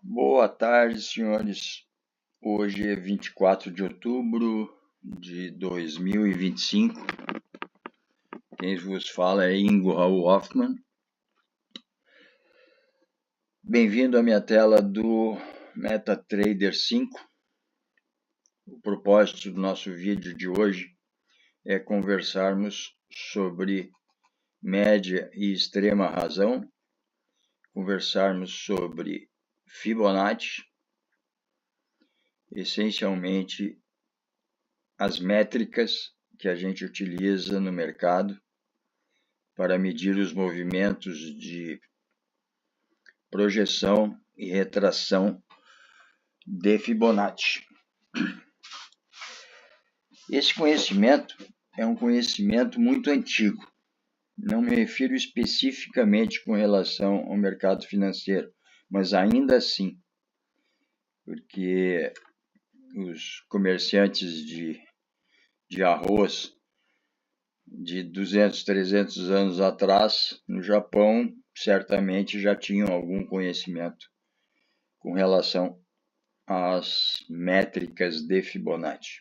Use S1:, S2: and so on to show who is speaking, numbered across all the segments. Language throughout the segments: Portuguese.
S1: Boa tarde, senhores. Hoje é 24 de outubro de 2025. Quem vos fala é Ingo Raul Hoffman. Bem-vindo à minha tela do MetaTrader 5. O propósito do nosso vídeo de hoje é conversarmos sobre média e extrema razão, conversarmos sobre Fibonacci, essencialmente as métricas que a gente utiliza no mercado para medir os movimentos de projeção e retração de Fibonacci. Esse conhecimento é um conhecimento muito antigo. Não me refiro especificamente com relação ao mercado financeiro, mas ainda assim, porque os comerciantes de arroz de 200, 300 anos atrás, no Japão, certamente já tinham algum conhecimento com relação às métricas de Fibonacci.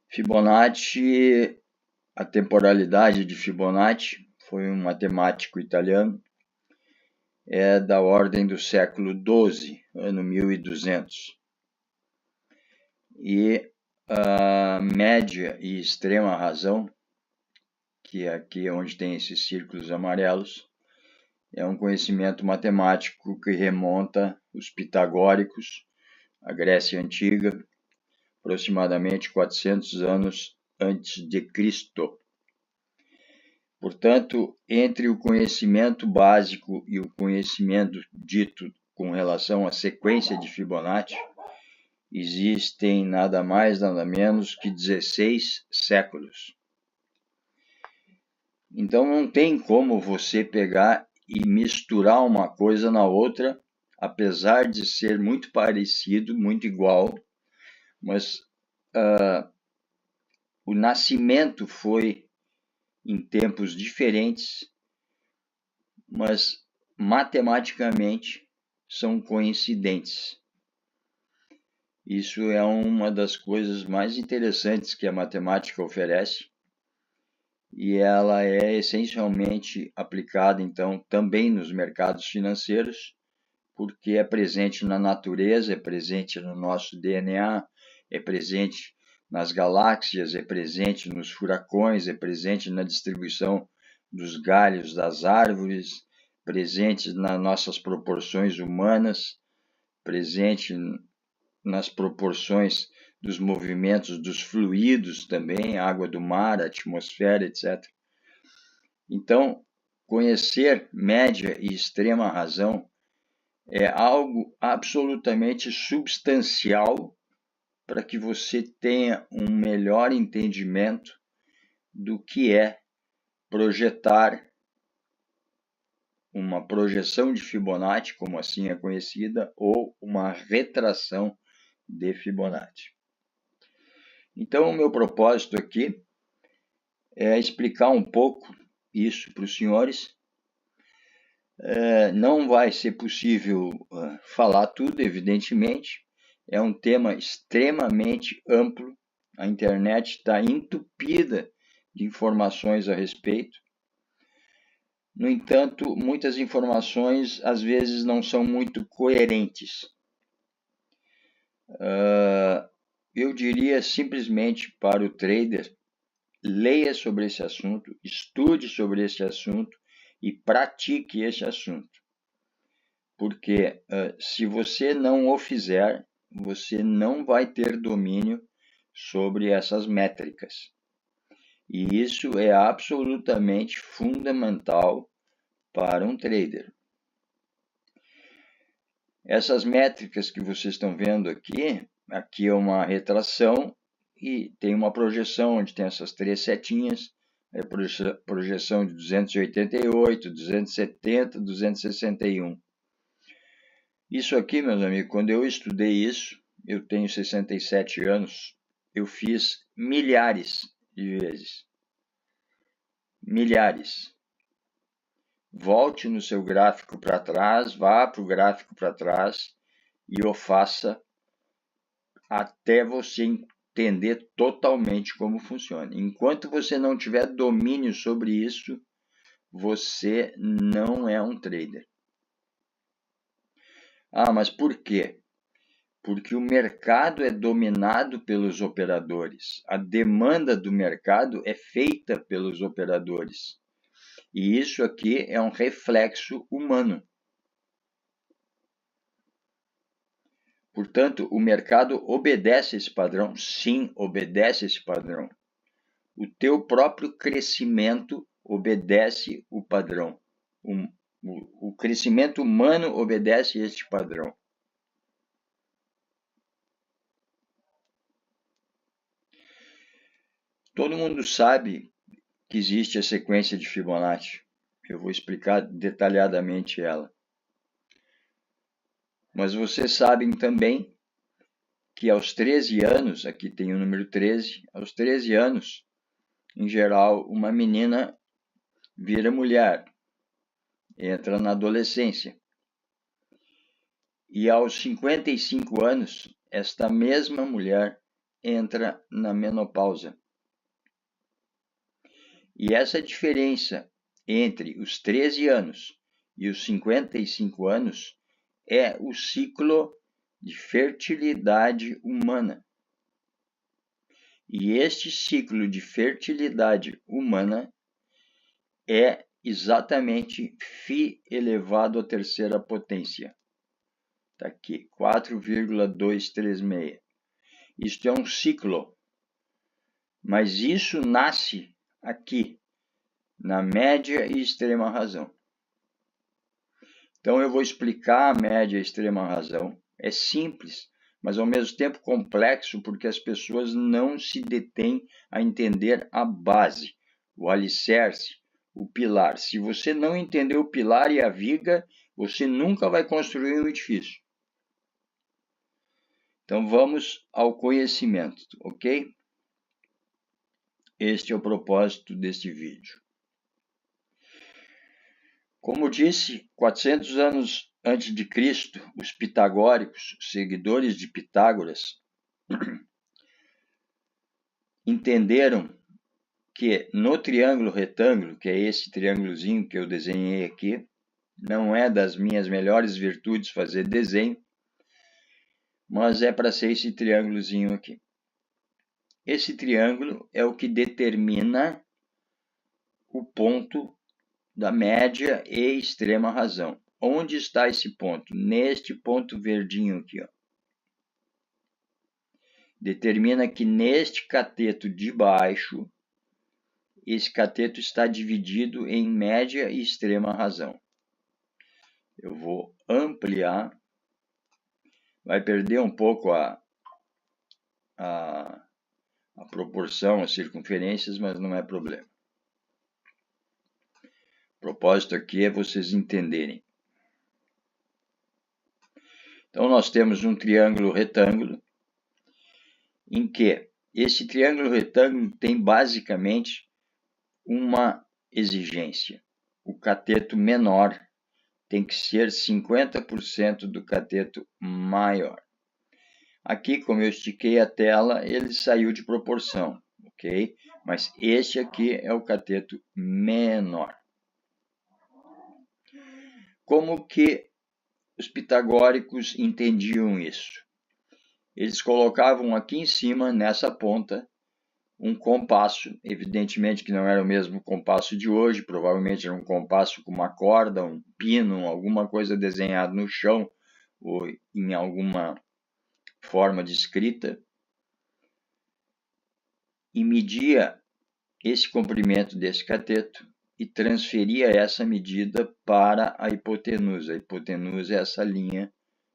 S1: Fibonacci, a temporalidade de Fibonacci, foi um matemático italiano, é da ordem do século XII, ano 1200. E a média e extrema razão, que é aqui onde tem esses círculos amarelos, é um conhecimento matemático que remonta os pitagóricos, a Grécia Antiga, aproximadamente 400 anos antes de Cristo. Portanto, entre o conhecimento básico e o conhecimento dito com relação à sequência de Fibonacci, existem nada mais, nada menos que 16 séculos. Então não tem como você pegar e misturar uma coisa na outra, apesar de ser muito parecido, muito igual, mas o nascimento foi em tempos diferentes, mas matematicamente são coincidentes. Isso é uma das coisas mais interessantes que a matemática oferece, e ela é essencialmente aplicada, então, também nos mercados financeiros, porque é presente na natureza, é presente no nosso DNA, é presente nas galáxias, é presente nos furacões, é presente na distribuição dos galhos das árvores, presente nas nossas proporções humanas, presente nas proporções dos movimentos dos fluidos também, a água do mar, a atmosfera, etc. Então, conhecer média e extrema razão é algo absolutamente substancial para que você tenha um melhor entendimento do que é projetar uma projeção de Fibonacci, como assim é conhecida, ou uma retração de Fibonacci. Então, o meu propósito aqui é explicar um pouco isso para os senhores. Não vai ser possível falar tudo, evidentemente. É um tema extremamente amplo. A internet está entupida de informações a respeito. No entanto, muitas informações às vezes não são muito coerentes. Eu diria simplesmente para o trader: leia sobre esse assunto, estude sobre esse assunto e pratique esse assunto. Porque se você não o fizer, você não vai ter domínio sobre essas métricas. E isso é absolutamente fundamental para um trader. Essas métricas que vocês estão vendo aqui é uma retração e tem uma projeção onde tem essas três setinhas, projeção de 288, 270, 261. Isso aqui, meus amigos, quando eu estudei isso, eu tenho 67 anos, eu fiz milhares de vezes. Milhares. volte no seu gráfico para trás, vá para o gráfico para trás e o faça até você entender totalmente como funciona. Enquanto você não tiver domínio sobre isso, você não é um trader. Ah, mas por quê? Porque o mercado é dominado pelos operadores. A demanda do mercado é feita pelos operadores. E isso aqui é um reflexo humano. Portanto, o mercado obedece esse padrão? Sim, obedece esse padrão. O teu próprio crescimento obedece o padrão. O crescimento humano obedece este padrão. Todo mundo sabe que existe a sequência de Fibonacci. Eu vou explicar detalhadamente ela. Mas vocês sabem também que aos 13 anos, aqui tem o número 13, aos 13 anos, em geral, uma menina vira mulher, entra na adolescência. E aos 55 anos, esta mesma mulher entra na menopausa. E essa diferença entre os 13 anos e os 55 anos é o ciclo de fertilidade humana. E este ciclo de fertilidade humana é exatamente φ elevado à terceira potência. Está aqui, 4,236. Isto é um ciclo, mas isso nasce aqui, na média e extrema razão. Então eu vou explicar a média e extrema razão. É simples, mas ao mesmo tempo complexo, porque as pessoas não se detêm a entender a base, o alicerce, o pilar. Se você não entender o pilar e a viga, você nunca vai construir um edifício. Então vamos ao conhecimento, ok? Este é o propósito deste vídeo. Como disse, 400 anos antes de Cristo, os pitagóricos, seguidores de Pitágoras, entenderam que no triângulo retângulo, que é esse triângulozinho que eu desenhei aqui, não é das minhas melhores virtudes fazer desenho, mas é para ser esse triângulozinho aqui. Esse triângulo é o que determina o ponto da média e extrema razão. Onde está esse ponto? Neste ponto verdinho aqui, ó. Determina que neste cateto de baixo, esse cateto está dividido em média e extrema razão. Eu vou ampliar. Vai perder um pouco a proporção, as circunferências, mas não é problema. O propósito aqui é vocês entenderem. Então, nós temos um triângulo retângulo, em que esse triângulo retângulo tem basicamente uma exigência. O cateto menor tem que ser 50% do cateto maior. Aqui, como eu estiquei a tela, ele saiu de proporção, ok? Mas este aqui é o cateto menor. Como que os pitagóricos entendiam isso? Eles colocavam aqui em cima, nessa ponta, um compasso, evidentemente que não era o mesmo compasso de hoje, provavelmente era um compasso com uma corda, um pino, alguma coisa desenhada no chão ou em alguma forma de escrita, e media esse comprimento desse cateto e transferia essa medida para a hipotenusa. A hipotenusa é essa linha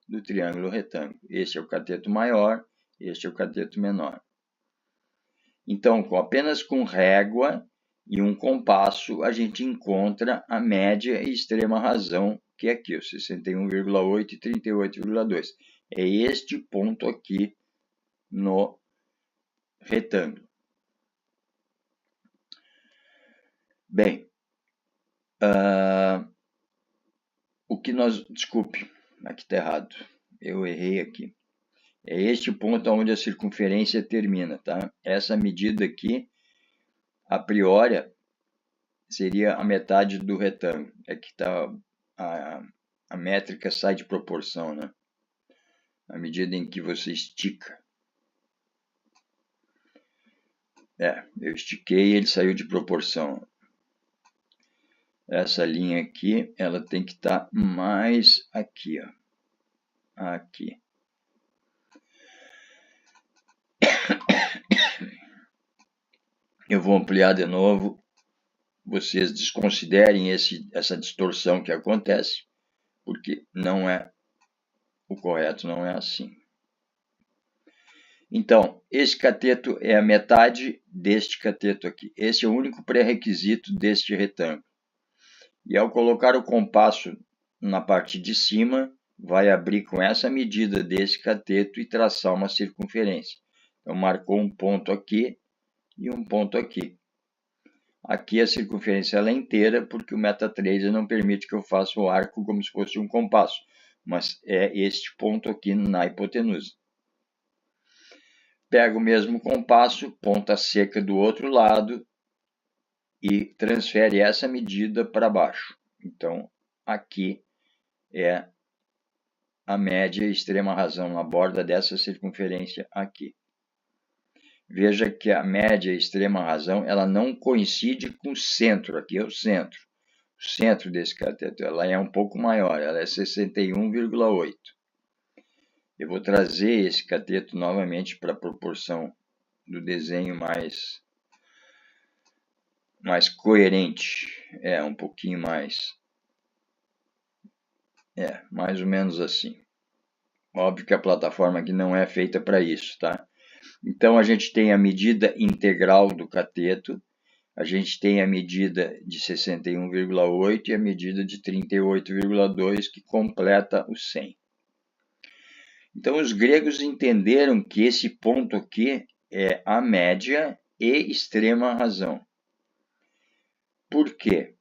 S1: do triângulo retângulo. Este é o cateto maior, este é o cateto menor. Então, apenas com régua e um compasso, a gente encontra a média e extrema razão, que é aqui, o 61,8 e 38,2. É este ponto aqui no retângulo. Bem, que nós... Desculpe, aqui está errado. Eu errei aqui. É este ponto onde a circunferência termina, tá? Essa medida aqui, a priori, seria a metade do retângulo. É que tá, a métrica sai de proporção, né? À medida em que você estica. Eu estiquei e ele saiu de proporção. Essa linha aqui, ela tem que estar mais aqui, ó. Aqui. Eu vou ampliar de novo. Vocês desconsiderem essa distorção que acontece, porque não é o correto, não é assim. Então, esse cateto é a metade deste cateto aqui. Esse é o único pré-requisito deste retângulo. E ao colocar o compasso na parte de cima, vai abrir com essa medida desse cateto e traçar uma circunferência. Então, marcou um ponto aqui e um ponto aqui. Aqui a circunferência ela é inteira, porque o MetaTrader não permite que eu faça o arco como se fosse um compasso. Mas é este ponto aqui na hipotenusa. Pega o mesmo compasso, ponta seca do outro lado e transfere essa medida para baixo. Então, aqui é a média e extrema razão na borda dessa circunferência aqui. Veja que a média e extrema razão ela não coincide com o centro. Aqui é o centro. O centro desse cateto ela é um pouco maior, ela é 61,8. Eu vou trazer esse cateto novamente para a proporção do desenho mais coerente. Um pouquinho mais. Mais ou menos assim. Óbvio que a plataforma aqui não é feita para isso, tá? Então, a gente tem a medida integral do cateto, a gente tem a medida de 61,8 e a medida de 38,2 que completa o 100. Então, os gregos entenderam que esse ponto aqui é a média e extrema razão. Por quê?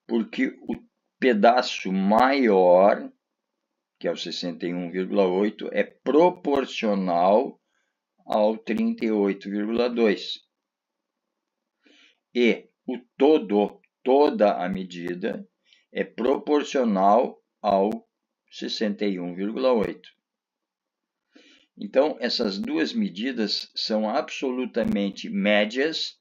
S1: Porque o pedaço maior, que é o 61,8, é proporcional ao 38,2. E o toda a medida, é proporcional ao 61,8. Então, essas duas medidas são absolutamente médias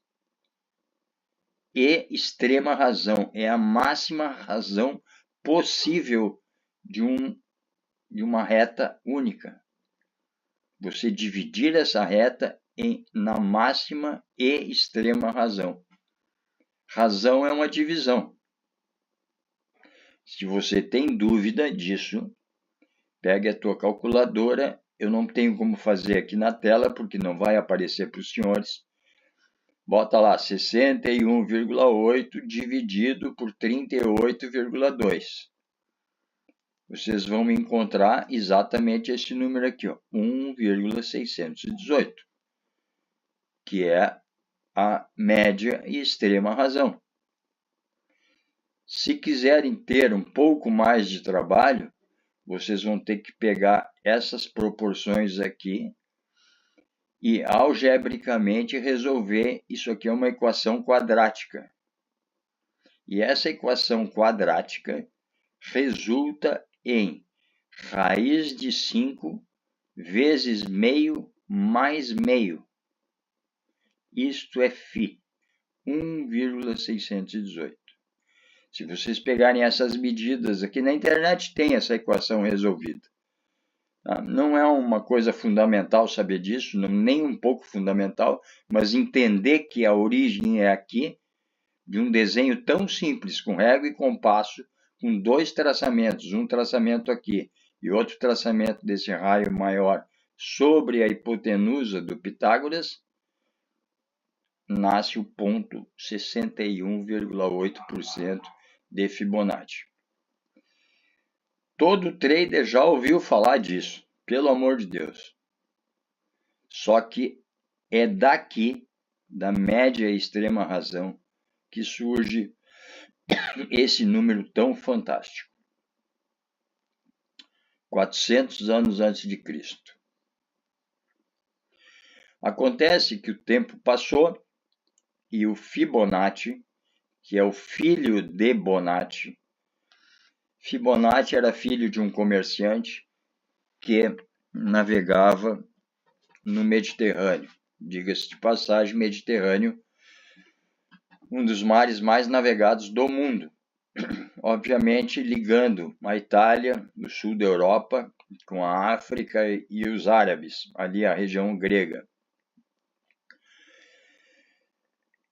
S1: e extrema razão. É a máxima razão possível de uma reta única. Você dividir essa reta na máxima e extrema razão. Razão é uma divisão. Se você tem dúvida disso, pegue a tua calculadora. Eu não tenho como fazer aqui na tela, porque não vai aparecer para os senhores. Bota lá 61,8 dividido por 38,2. Vocês vão encontrar exatamente esse número aqui, 1,618, que é a média e extrema razão. Se quiserem ter um pouco mais de trabalho, vocês vão ter que pegar essas proporções aqui e algebricamente resolver. Isso aqui é uma equação quadrática. E essa equação quadrática resulta em raiz de 5 vezes meio mais meio. Isto é φ, 1,618. Se vocês pegarem essas medidas aqui na internet, tem essa equação resolvida. Não é uma coisa fundamental saber disso, nem um pouco fundamental, mas entender que a origem é aqui, de um desenho tão simples, com régua e compasso, com dois traçamentos, um traçamento aqui e outro traçamento desse raio maior sobre a hipotenusa do Pitágoras, nasce o ponto 61,8% de Fibonacci. Todo trader já ouviu falar disso, pelo amor de Deus. Só que é daqui, da média e extrema razão, que surge esse número tão fantástico. 400 anos antes de Cristo. Acontece que o tempo passou e o Fibonacci, que é o filho de Bonatti, Fibonacci era filho de um comerciante que navegava no Mediterrâneo. Diga-se de passagem, Mediterrâneo, um dos mares mais navegados do mundo. Obviamente ligando a Itália, o sul da Europa, com a África e os árabes, ali a região grega.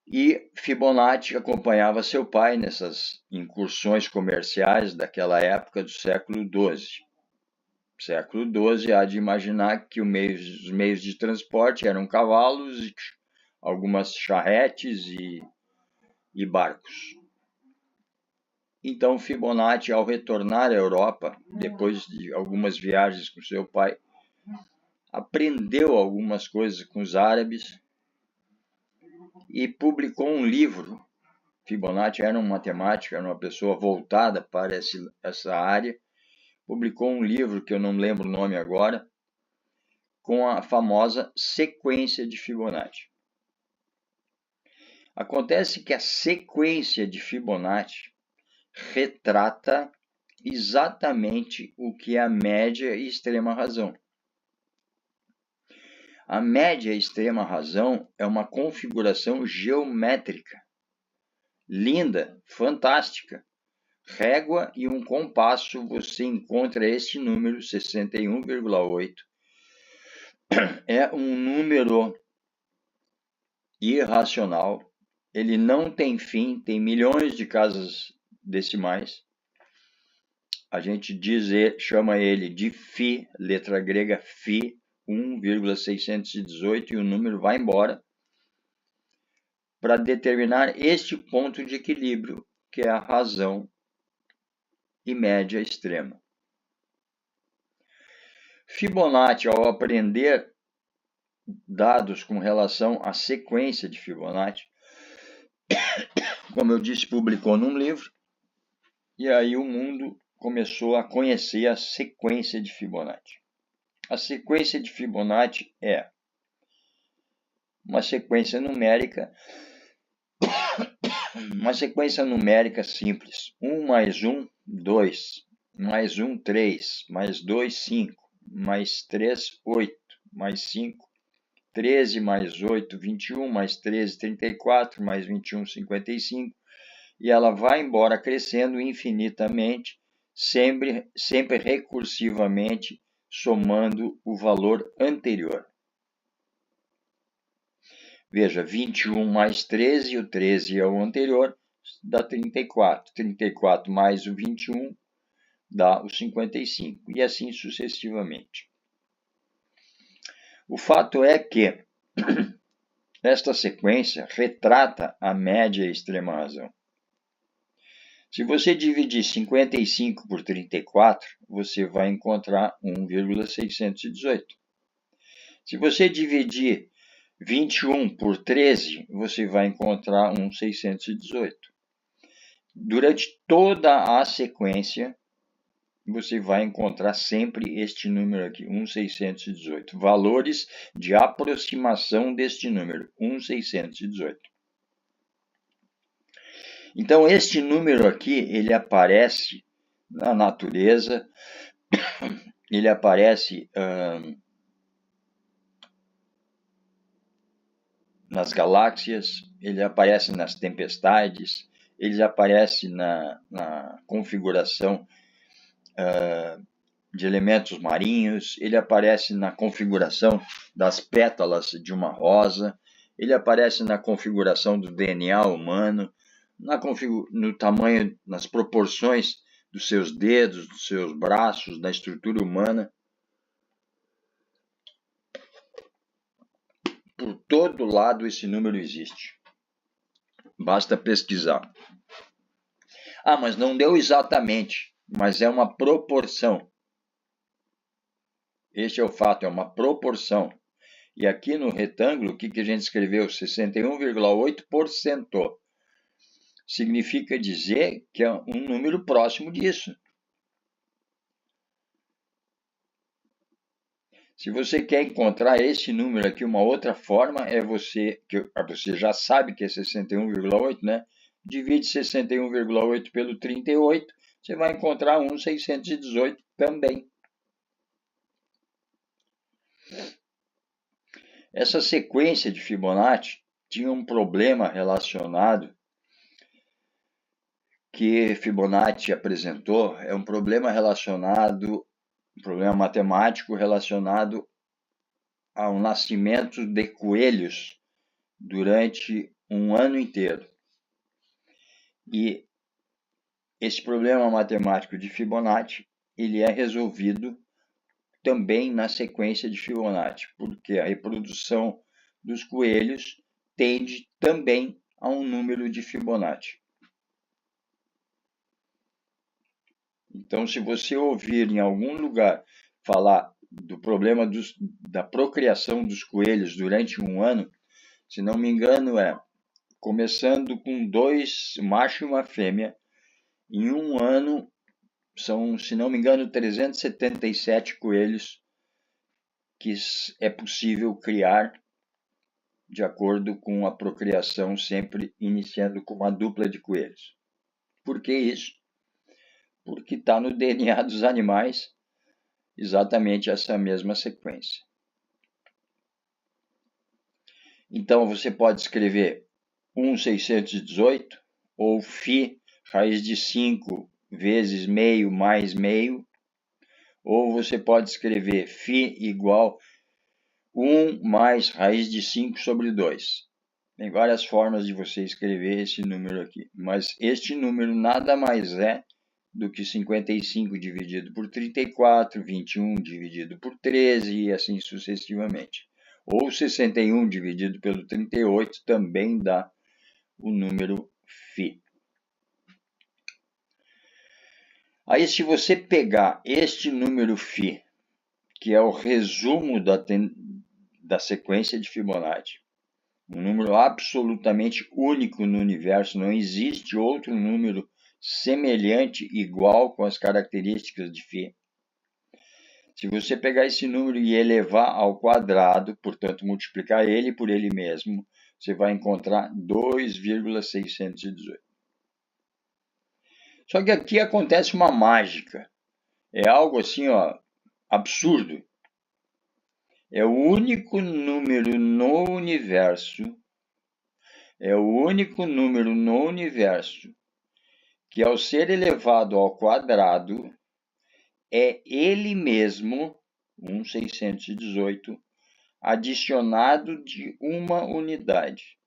S1: E Fibonacci acompanhava seu pai nessas incursões comerciais daquela época do século XII. Século XII, há de imaginar que os meios de transporte eram cavalos, algumas charretes e barcos. Então Fibonacci, ao retornar à Europa, depois de algumas viagens com seu pai, aprendeu algumas coisas com os árabes e publicou um livro. Fibonacci era um matemático, era uma pessoa voltada para essa área. Publicou um livro, que eu não lembro o nome agora, com a famosa sequência de Fibonacci. Acontece que a sequência de Fibonacci retrata exatamente o que é a média e extrema razão. A média e extrema razão é uma configuração geométrica, linda, fantástica. Régua e um compasso, você encontra este número 61,8. É um número irracional. Ele não tem fim, tem milhões de casas decimais. A gente chama ele de Φ, letra grega Φ, 1,618, e o número vai embora para determinar este ponto de equilíbrio, que é a razão e média extrema. Fibonacci, ao aprender dados com relação à sequência de Fibonacci, como eu disse, publicou num livro, e aí o mundo começou a conhecer a sequência de Fibonacci. A sequência de Fibonacci é uma sequência numérica simples. 1 mais 1, 2, mais 1, 3, mais 2, 5, mais 3, 8, mais 5, 13, mais 8, 21, mais 13, 34, mais 21, 55, e ela vai embora crescendo infinitamente, sempre recursivamente, somando o valor anterior. Veja, 21 mais 13, o 13 é o anterior, dá 34. 34 mais o 21 dá o 55, e assim sucessivamente. O fato é que esta sequência retrata a média e extrema razão. Se você dividir 55 por 34, você vai encontrar 1,618. Se você dividir 21 por 13, você vai encontrar 1,618. Durante toda a sequência, você vai encontrar sempre este número aqui, 1,618. Valores de aproximação deste número, 1,618. Então, este número aqui, ele aparece na natureza, ele aparece nas galáxias, ele aparece nas tempestades, ele aparece na configuração de elementos marinhos, ele aparece na configuração das pétalas de uma rosa, ele aparece na configuração do DNA humano, no tamanho, nas proporções dos seus dedos, dos seus braços, da estrutura humana. Por todo lado esse número existe. Basta pesquisar. Mas não deu exatamente, mas é uma proporção. Este é o fato, é uma proporção. E aqui no retângulo, o que a gente escreveu? 61,8%. Significa dizer que é um número próximo disso. Se você quer encontrar esse número aqui, uma outra forma é você já sabe que é 61,8, né? Divide 61,8 pelo 38, você vai encontrar 1,618 também. Essa sequência de Fibonacci tinha um problema relacionado que Fibonacci apresentou, é um problema matemático relacionado ao nascimento de coelhos durante um ano inteiro. E esse problema matemático de Fibonacci, ele é resolvido também na sequência de Fibonacci, porque a reprodução dos coelhos tende também a um número de Fibonacci. Então, se você ouvir em algum lugar falar do problema da procriação dos coelhos durante um ano, se não me engano, começando com 2 macho e uma fêmea, em um ano são, se não me engano, 377 coelhos que é possível criar de acordo com a procriação, sempre iniciando com uma dupla de coelhos. Por que isso? Porque está no DNA dos animais exatamente essa mesma sequência. Então, você pode escrever 1,618 ou φ raiz de 5 vezes meio mais meio, ou você pode escrever φ igual 1 mais raiz de 5 sobre 2. Tem várias formas de você escrever esse número aqui, mas este número nada mais é do que 55 dividido por 34, 21 dividido por 13 e assim sucessivamente. Ou 61 dividido pelo 38 também dá o número φ. Aí, se você pegar este número φ, que é o resumo da sequência de Fibonacci, um número absolutamente único no universo, não existe outro número semelhante, igual, com as características de φ. Se você pegar esse número e elevar ao quadrado, portanto multiplicar ele por ele mesmo, você vai encontrar 2,618. Só que aqui acontece uma mágica. É algo assim, absurdo. É o único número no universo, que ao ser elevado ao quadrado, é ele mesmo, 1,618, adicionado de uma unidade.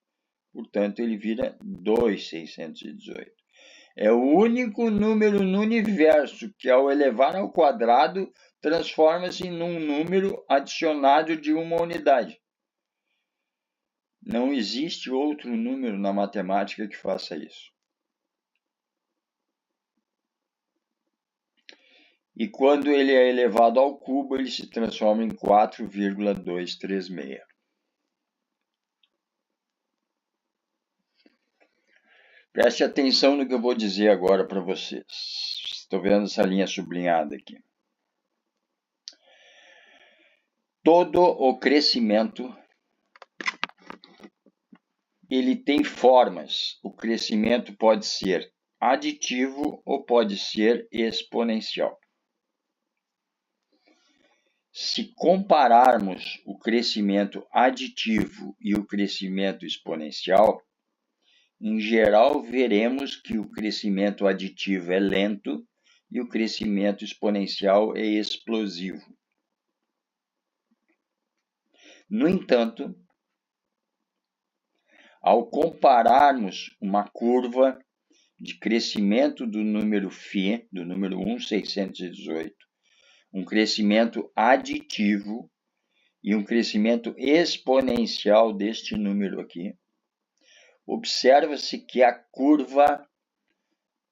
S1: Portanto, ele vira 2,618. É o único número no universo que, ao elevar ao quadrado, transforma-se num número adicionado de uma unidade. Não existe outro número na matemática que faça isso. E quando ele é elevado ao cubo, ele se transforma em 4,236. Preste atenção no que eu vou dizer agora para vocês. Estou vendo essa linha sublinhada aqui. Todo o crescimento, ele tem formas. O crescimento pode ser aditivo ou pode ser exponencial. Se compararmos o crescimento aditivo e o crescimento exponencial, em geral veremos que o crescimento aditivo é lento e o crescimento exponencial é explosivo. No entanto, ao compararmos uma curva de crescimento do número φ, do número 1,618, um crescimento aditivo e um crescimento exponencial deste número aqui, observa-se que a curva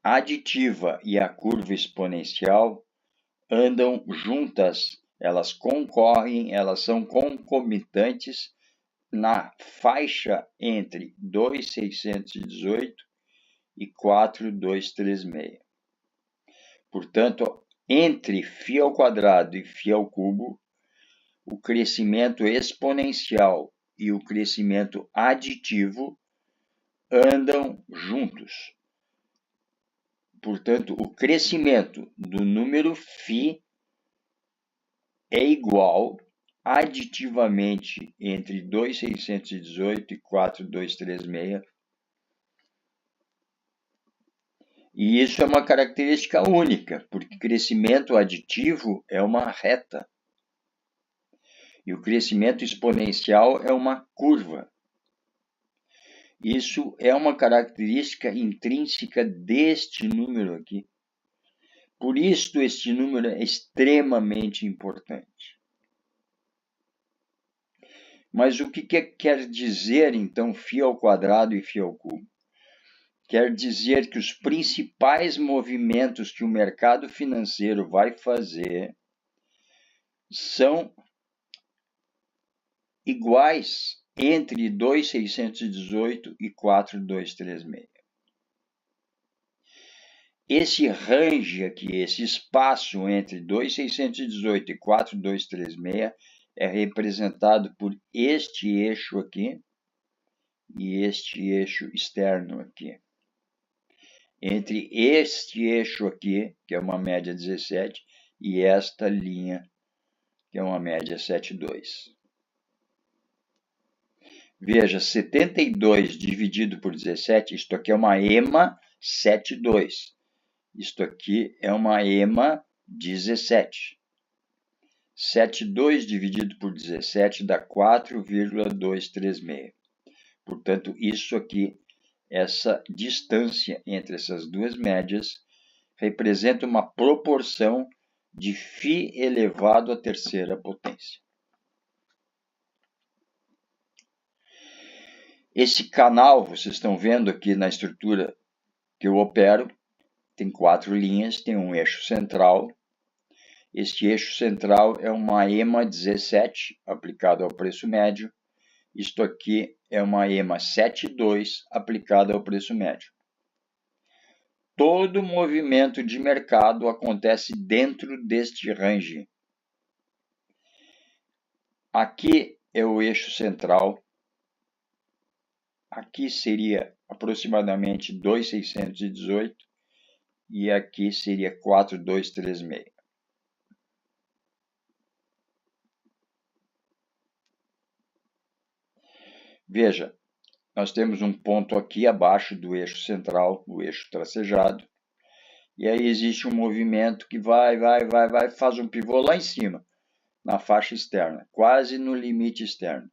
S1: aditiva e a curva exponencial andam juntas, elas concorrem, elas são concomitantes na faixa entre 2,618 e 4,236. Portanto, entre φ ao quadrado e φ ao cubo, o crescimento exponencial e o crescimento aditivo andam juntos. Portanto, o crescimento do número φ é igual aditivamente entre 2.618 e 4.236. E isso é uma característica única, porque crescimento aditivo é uma reta. E o crescimento exponencial é uma curva. Isso é uma característica intrínseca deste número aqui. Por isso, este número é extremamente importante. Mas o que quer dizer, então, φ ao quadrado e φ ao cubo? Quer dizer que os principais movimentos que o mercado financeiro vai fazer são iguais entre 2.618 e 4.236. Esse range aqui, esse espaço entre 2.618 e 4.236 é representado por este eixo aqui e este eixo externo aqui. Entre este eixo aqui, que é uma média 17, e esta linha, que é uma média 7,2. Veja, 72 dividido por 17, isto aqui é uma EMA 7,2. Isto aqui é uma EMA 17. 7,2 dividido por 17 dá 4,236. Portanto, isso aqui, essa distância entre essas duas médias, representa uma proporção de φ elevado à terceira potência. Esse canal, vocês estão vendo aqui na estrutura que eu opero, tem 4 linhas, tem um eixo central. Este eixo central é uma EMA 17 aplicado ao preço médio. Isto aqui é uma EMA 7,2 aplicada ao preço médio. Todo movimento de mercado acontece dentro deste range. Aqui é o eixo central. Aqui seria aproximadamente 2.618 e aqui seria 4.236. Veja, nós temos um ponto aqui abaixo do eixo central, o eixo tracejado, e aí existe um movimento que vai, faz um pivô lá em cima, na faixa externa, quase no limite externo.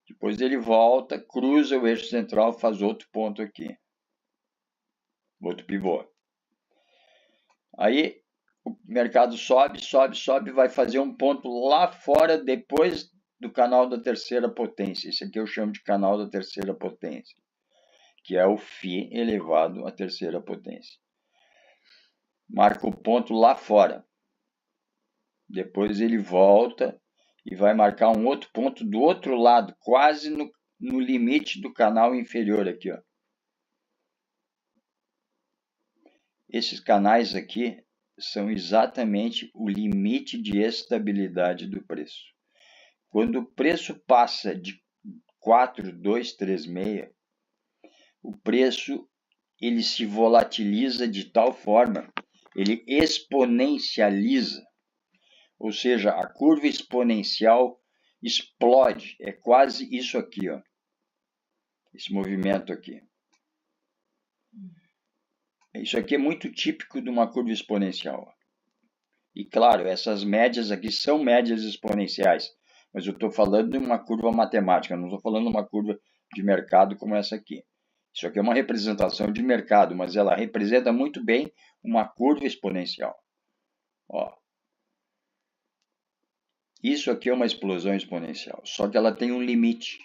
S1: Depois ele volta, cruza o eixo central, faz outro ponto aqui, outro pivô. Aí o mercado sobe, vai fazer um ponto lá fora depois do canal da terceira potência. Esse aqui eu chamo de canal da terceira potência, que é o φ elevado à terceira potência. Marca o ponto lá fora. Depois ele volta e vai marcar um outro ponto do outro lado, quase no limite do canal inferior aqui, ó. Esses canais aqui são exatamente o limite de estabilidade do preço. Quando o preço passa de 4.236, o preço ele se volatiliza de tal forma, ele exponencializa, ou seja, a curva exponencial explode, é quase isso aqui, ó, esse movimento aqui. Isso aqui é muito típico de uma curva exponencial. E claro, essas médias aqui são médias exponenciais, mas eu estou falando de uma curva matemática, não estou falando de uma curva de mercado como essa aqui. Isso aqui é uma representação de mercado, mas ela representa muito bem uma curva exponencial. Ó. Isso aqui é uma explosão exponencial, só que ela tem um limite.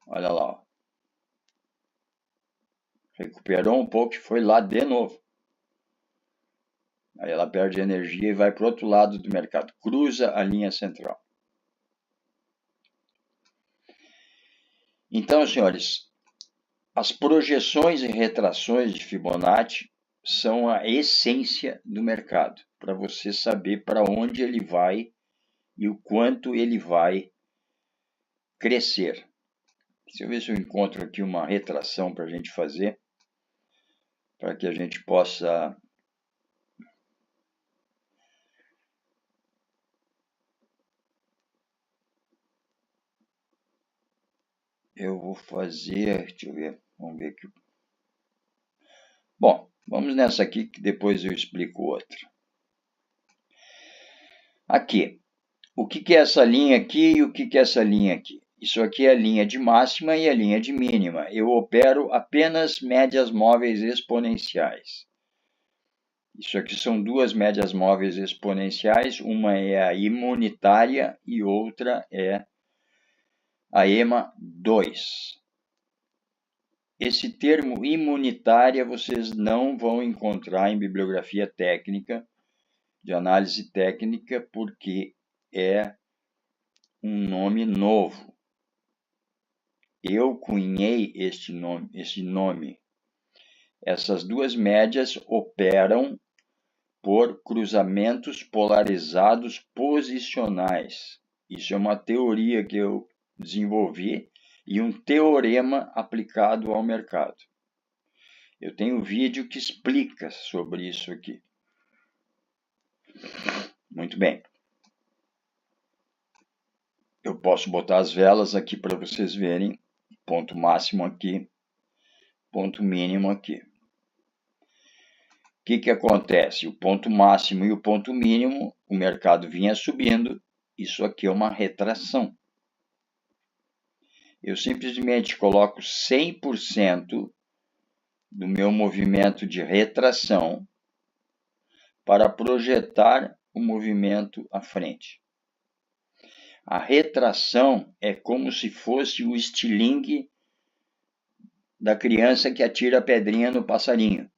S1: Olha lá. Ó. Recuperou um pouco e foi lá de novo. Aí ela perde energia e vai para o outro lado do mercado, cruza a linha central. Então, senhores, as projeções e retrações de Fibonacci são a essência do mercado, para você saber para onde ele vai e o quanto ele vai crescer. Deixa eu ver se eu encontro aqui uma retração para a gente fazer, para que a gente possa... Eu vou fazer, deixa eu ver, vamos ver aqui. Bom, vamos nessa aqui que depois eu explico outra. Aqui, o que é essa linha aqui e o que é essa linha aqui? Isso aqui é a linha de máxima e a linha de mínima. Eu opero apenas médias móveis exponenciais. Isso aqui são duas médias móveis exponenciais, uma é a imunitária e outra é a EMA 2. Esse termo imunitária vocês não vão encontrar em bibliografia técnica, de análise técnica, porque é um nome novo. Eu cunhei este nome. Essas duas médias operam por cruzamentos polarizados posicionais. Isso é uma teoria que eu desenvolvi e um teorema aplicado ao mercado. Eu tenho um vídeo que explica sobre isso aqui. Muito bem. Eu posso botar as velas aqui para vocês verem. Ponto máximo aqui, ponto mínimo aqui. O que acontece? O ponto máximo e o ponto mínimo, o mercado vinha subindo, isso aqui é uma retração. Eu simplesmente coloco 100% do meu movimento de retração para projetar o movimento à frente. A retração é como se fosse o estilingue da criança que atira a pedrinha no passarinho.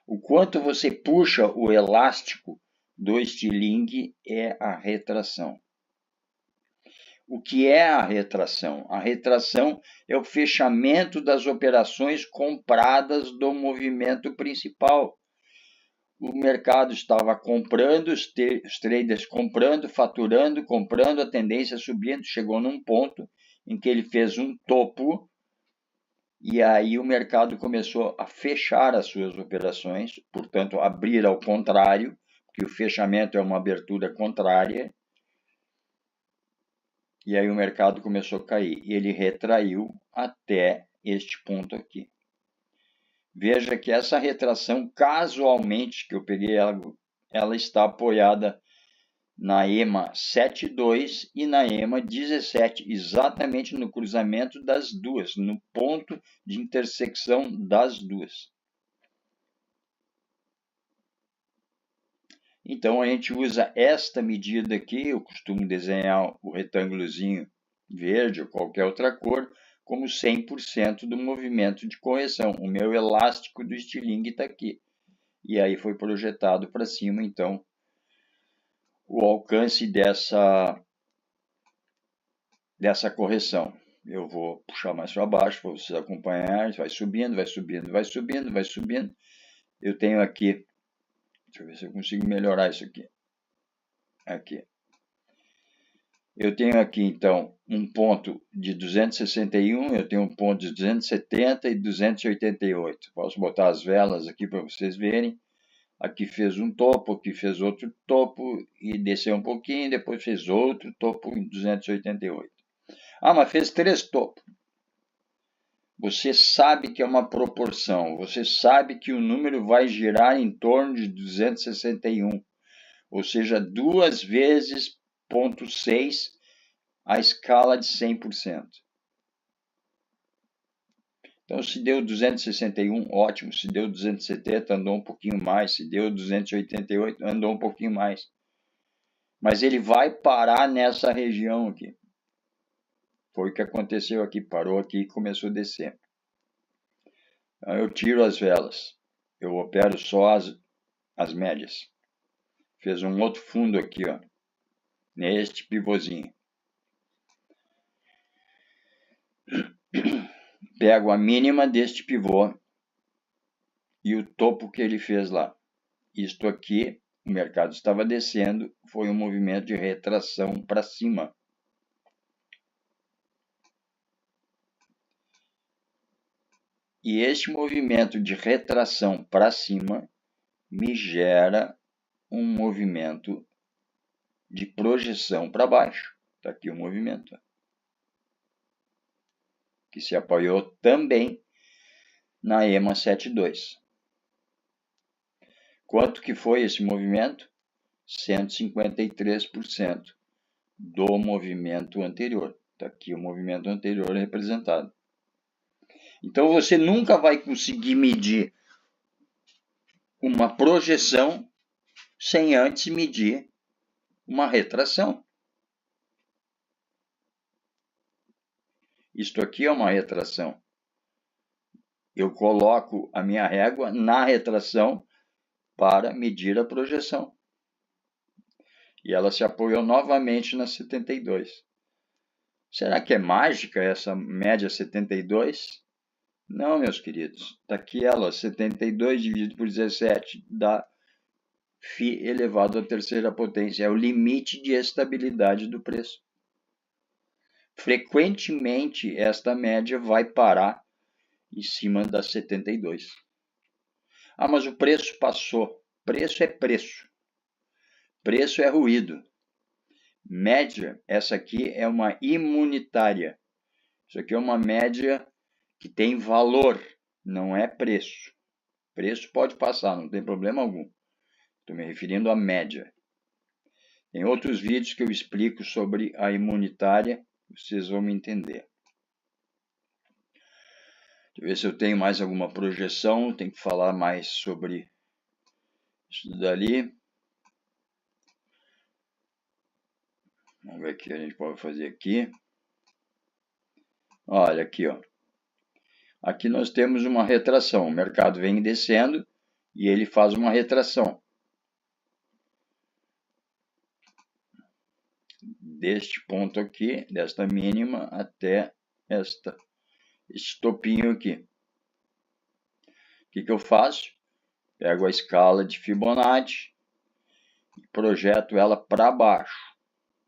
S1: O quanto você puxa o elástico do estilingue é a retração. O que é a retração? A retração é o fechamento das operações compradas do movimento principal. O mercado estava comprando, os traders comprando, faturando, comprando, a tendência subindo, chegou num ponto em que ele fez um topo e aí o mercado começou a fechar as suas operações, portanto, abrir ao contrário, porque o fechamento é uma abertura contrária, e aí o mercado começou a cair. E ele retraiu até este ponto aqui. Veja que essa retração, casualmente, que eu peguei ela está apoiada na EMA 7.2 e na EMA 17, exatamente no cruzamento das duas, no ponto de intersecção das duas. Então, a gente usa esta medida aqui, eu costumo desenhar o retângulozinho verde ou qualquer outra cor, como 100% do movimento de correção. O meu elástico do estilingue está aqui. E aí foi projetado para cima, então, o alcance dessa correção. Eu vou puxar mais para baixo para vocês acompanharem. Vai subindo, vai subindo, vai subindo, vai subindo. Eu tenho aqui, deixa eu ver se eu consigo melhorar isso aqui. Aqui. Eu tenho aqui, então, um ponto de 261, eu tenho um ponto de 270 e 288. Posso botar as velas aqui para vocês verem. Aqui fez um topo, aqui fez outro topo e desceu um pouquinho, depois fez outro topo em 288. Ah, mas fez 3 topos. Você sabe que é uma proporção, você sabe que o número vai girar em torno de 261, ou seja, 2 vezes 0,6 a escala de 100%. Então, se deu 261, ótimo. Se deu 270, andou um pouquinho mais. Se deu 288, andou um pouquinho mais. Mas ele vai parar nessa região aqui. Foi o que aconteceu aqui. Parou aqui e começou a descer. Então, eu tiro as velas. Eu opero só as médias. Fez um outro fundo aqui, ó. Neste pivôzinho. Pego a mínima deste pivô e o topo que ele fez lá. Isto aqui o mercado estava descendo, foi um movimento de retração para cima. E este movimento de retração para cima me gera um movimento de projeção para baixo. Está aqui o movimento, que se apoiou também na EMA 72. Quanto que foi esse movimento? 153% do movimento anterior. Está aqui o movimento anterior representado. Então, você nunca vai conseguir medir uma projeção sem antes medir uma retração. Isto aqui é uma retração. Eu coloco a minha régua na retração para medir a projeção. E ela se apoiou novamente na 72. Será que é mágica essa média 72? Não, meus queridos. Está aqui ela, 72 dividido por 17, dá φ elevado à terceira potência. É o limite de estabilidade do preço. Frequentemente, esta média vai parar em cima da 72. Ah, mas o preço passou. Preço é preço. Preço é ruído. Média, essa aqui é uma imunitária. Isso aqui é uma média que tem valor, não é preço. Preço pode passar, não tem problema algum. Estou me referindo à média. Tem outros vídeos que eu explico sobre a imunitária, vocês vão me entender. Deixa eu ver se eu tenho mais alguma projeção, tenho que falar mais sobre isso dali. Vamos ver o que a gente pode fazer aqui. Olha aqui, ó. Aqui nós temos uma retração. O mercado vem descendo e ele faz uma retração. Deste ponto aqui, desta mínima, até este topinho aqui. O que eu faço? Pego a escala de Fibonacci e projeto ela para baixo.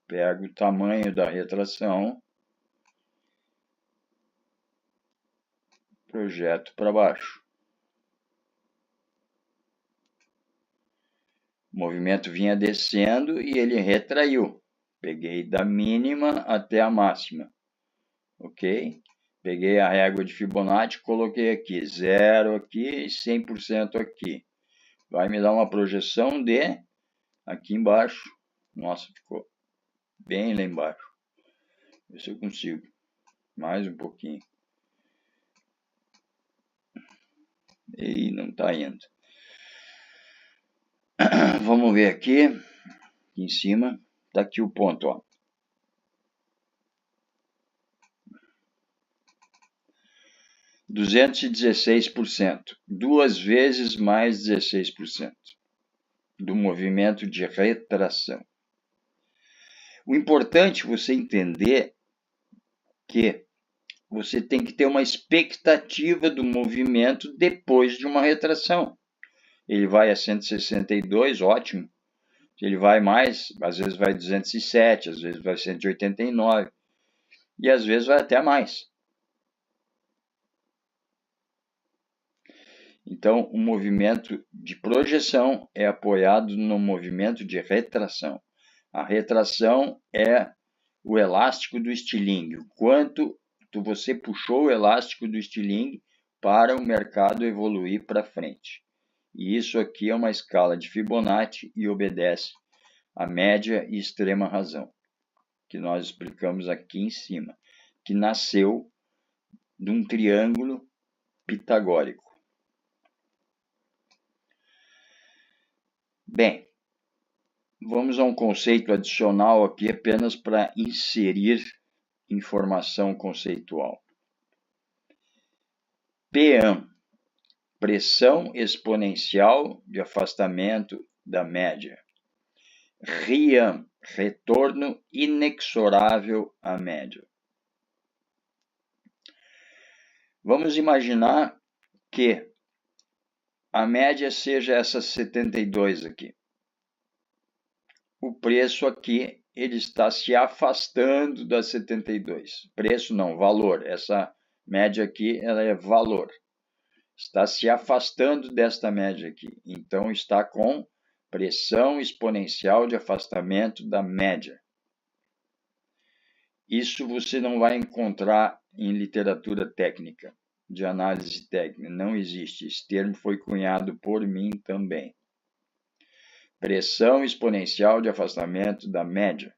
S1: Pego o tamanho da retração, projeto para baixo. O movimento vinha descendo e ele retraiu. Peguei da mínima até a máxima. Ok? Peguei a régua de Fibonacci, coloquei aqui 0 aqui e 100% aqui. Vai me dar uma projeção de aqui embaixo. Nossa, ficou bem lá embaixo. Ver se eu consigo. Mais um pouquinho. E não está indo. Vamos ver aqui em cima. Está aqui o ponto, ó. %216%, 2 vezes mais 16% do movimento de retração. O importante é você entender que você tem que ter uma expectativa do movimento depois de uma retração. Ele vai a 162, ótimo. Ele vai mais, às vezes vai 207, às vezes vai 189 e às vezes vai até mais. Então, o movimento de projeção é apoiado no movimento de retração. A retração é o elástico do estilingue. O quanto você puxou o elástico do estilingue para o mercado evoluir para frente. E isso aqui é uma escala de Fibonacci e obedece à média e extrema razão, que nós explicamos aqui em cima, que nasceu de um triângulo pitagórico. Bem, vamos a um conceito adicional aqui apenas para inserir informação conceitual. PAM, pressão exponencial de afastamento da média. RIAM, retorno inexorável à média. Vamos imaginar que a média seja essa 72 aqui. o preço aqui ele está se afastando da 72. Preço não, valor. Essa média aqui ela é valor. Está se afastando desta média aqui. Então está com pressão exponencial de afastamento da média. Isso você não vai encontrar em literatura técnica, de análise técnica. Não existe. Esse termo foi cunhado por mim também. Pressão exponencial de afastamento da média.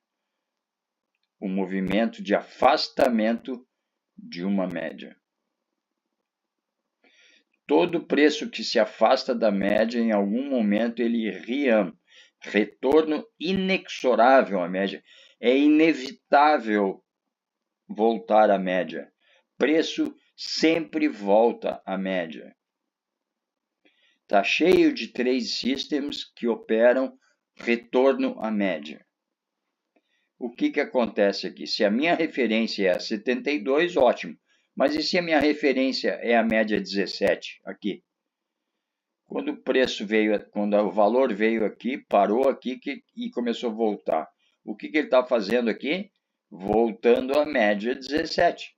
S1: O movimento de afastamento de uma média. Todo preço que se afasta da média, em algum momento ele retorno inexorável à média. É inevitável voltar à média. Preço sempre volta à média. Está cheio de trade systems que operam retorno à média. O que acontece aqui? Se a minha referência é a 72, ótimo. Mas e se a minha referência é a média 17 aqui? Quando o preço veio, quando o valor veio aqui, parou aqui e começou a voltar. O que ele está fazendo aqui? Voltando à média 17.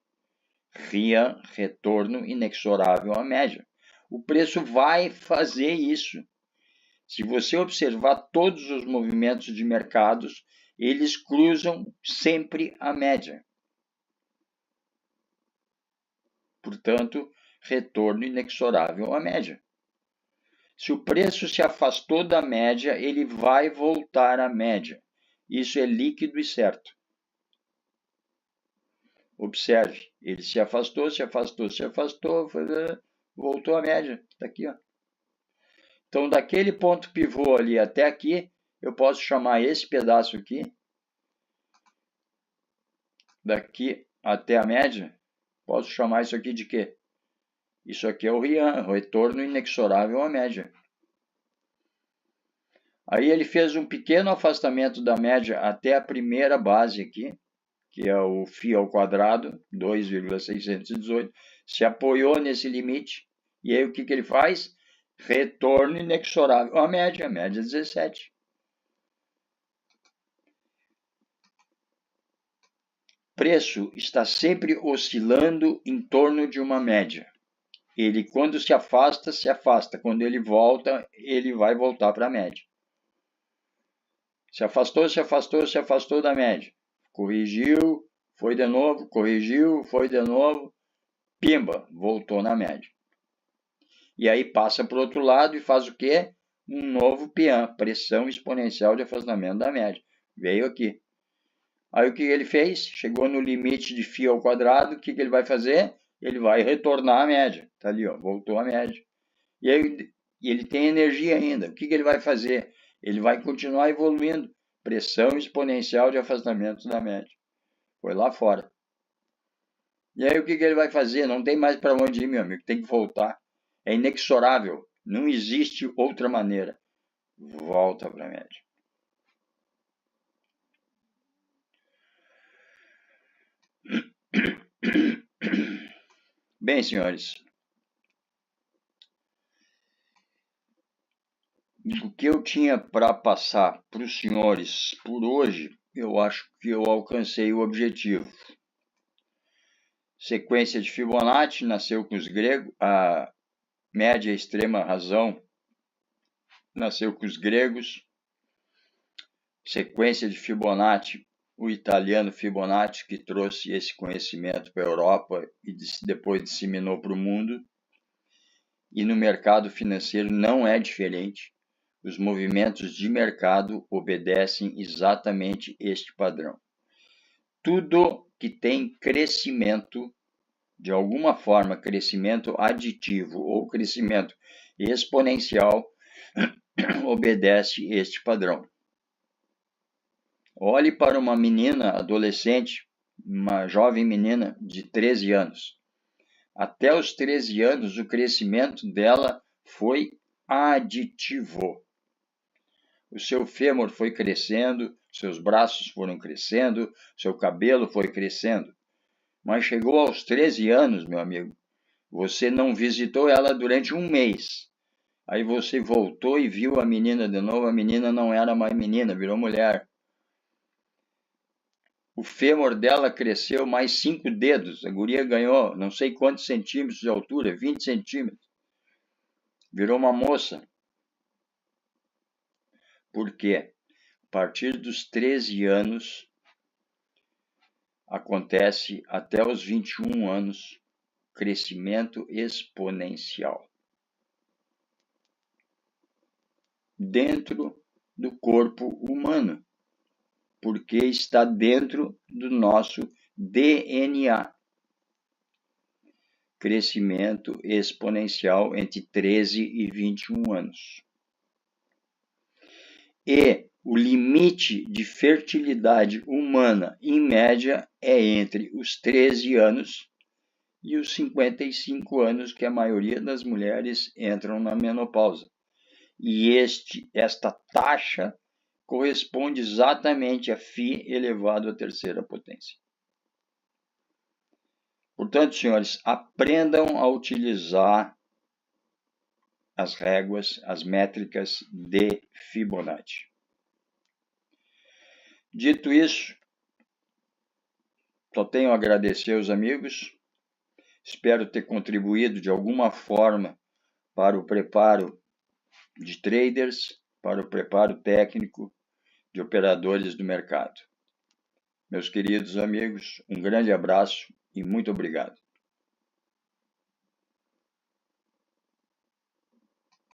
S1: Retorno inexorável à média. O preço vai fazer isso. Se você observar todos os movimentos de mercados, eles cruzam sempre a média. Portanto, retorno inexorável à média. Se o preço se afastou da média, ele vai voltar à média. Isso é líquido e certo. Observe, ele se afastou, voltou à média. Está aqui, ó. Então, daquele ponto pivô ali até aqui, eu posso chamar esse pedaço aqui, daqui até a média, posso chamar isso aqui de quê? Isso aqui é o retorno inexorável à média. Aí ele fez um pequeno afastamento da média até a primeira base aqui, que é o φ ao quadrado, 2,618, se apoiou nesse limite, e aí o que ele faz? Retorno inexorável à média 17. Preço está sempre oscilando em torno de uma média. Ele, quando se afasta, se afasta. Quando ele volta, ele vai voltar para a média. Se afastou da média. Corrigiu, foi de novo, corrigiu, foi de novo. Pimba, voltou na média. E aí passa para o outro lado e faz o quê? Um novo PIAM, pressão exponencial de afastamento da média. Veio aqui. Aí o que ele fez? Chegou no limite de φ ao quadrado, o que ele vai fazer? Ele vai retornar à média. Está ali, ó, voltou à média. E aí ele tem energia ainda. O que ele vai fazer? Ele vai continuar evoluindo. Pressão exponencial de afastamento da média. Foi lá fora. E aí o que ele vai fazer? Não tem mais para onde ir, meu amigo. Tem que voltar. É inexorável. Não existe outra maneira. Volta para a média. Bem, senhores, o que eu tinha para passar para os senhores por hoje, eu acho que eu alcancei o objetivo. Sequência de Fibonacci nasceu com os gregos, a média extrema razão nasceu com os gregos. Sequência de Fibonacci, o italiano Fibonacci, que trouxe esse conhecimento para a Europa e depois disseminou para o mundo. E no mercado financeiro não é diferente. Os movimentos de mercado obedecem exatamente este padrão. Tudo que tem crescimento, de alguma forma, crescimento aditivo ou crescimento exponencial, obedece este padrão. Olhe para uma menina adolescente, uma jovem menina de 13 anos. Até os 13 anos, o crescimento dela foi aditivo. O seu fêmur foi crescendo, seus braços foram crescendo, seu cabelo foi crescendo. Mas chegou aos 13 anos, meu amigo, você não visitou ela durante um mês. Aí você voltou e viu a menina de novo, a menina não era mais menina, virou mulher. O fêmur dela cresceu mais 5 dedos, a guria ganhou não sei quantos centímetros de altura, 20 centímetros. Virou uma moça. Por quê? A partir dos 13 anos, acontece até os 21 anos, crescimento exponencial. Dentro do corpo humano, porque está dentro do nosso DNA. Crescimento exponencial entre 13 e 21 anos. E o limite de fertilidade humana, em média, é entre os 13 anos e os 55 anos, que a maioria das mulheres entram na menopausa. E esta taxa corresponde exatamente a φ elevado à terceira potência. Portanto, senhores, aprendam a utilizar as réguas, as métricas de Fibonacci. Dito isso, só tenho a agradecer aos amigos. Espero ter contribuído de alguma forma para o preparo de traders, para o preparo técnico de operadores do mercado. Meus queridos amigos, um grande abraço e muito obrigado.